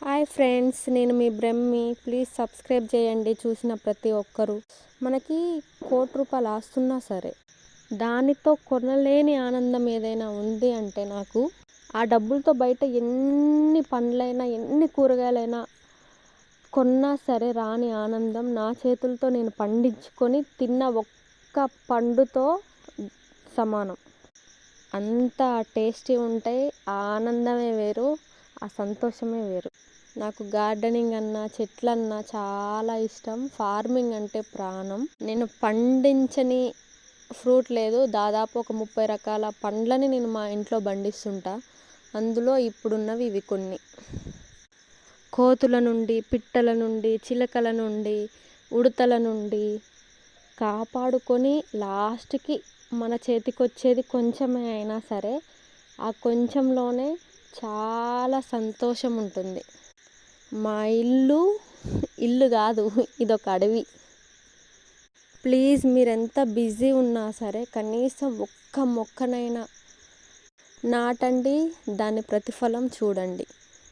Hi friends, నేను మీ Brahmi. Please subscribe చేయండి. చూసిన ప్రతి ఒక్కరూ. మనకి ₹1,00,00,000 ఆస్తున్నా సరే దానితో కొనలేని ఆనందం ఏదైనా ఉంది అంటే నాకు ఆ డబ్బులతో బయట ఎన్ని పండ్లైనా ఎన్ని కూరగాయలైనా కొన్నా సరే రాని ఆనందం నా చేతులతో నేను పండించుకొని తిన్న ఒక్క పండుతో సమానం. అంత టేస్టీ ఉంటాయి. ఆ ఆనందమే వేరు, ఆ సంతోషమే వేరు. నాకు గార్డెనింగ్ అన్నా చెట్లన్నా చాలా ఇష్టం. ఫార్మింగ్ అంటే ప్రాణం. నేను పండించని ఫ్రూట్ లేదు. దాదాపు ఒక 30 రకాల పండ్లని నేను మా ఇంట్లో పండిస్తుంటా. అందులో ఇప్పుడున్నవి ఇవి కొన్ని. కోతుల నుండి, పిట్టల నుండి, చిలకల నుండి, ఉడతల నుండి కాపాడుకొని లాస్ట్కి మన చేతికొచ్చేది కొంచెమే అయినా సరే ఆ కొంచెంలోనే చాలా సంతోషం ఉంటుంది. మా ఇల్లు కాదు, ఇదొక అడవి. ప్లీజ్ మీరు ఎంత బిజీ ఉన్నా సరే కనీసం ఒక్క మొక్కనైనా నాటండి, దాని ప్రతిఫలం చూడండి.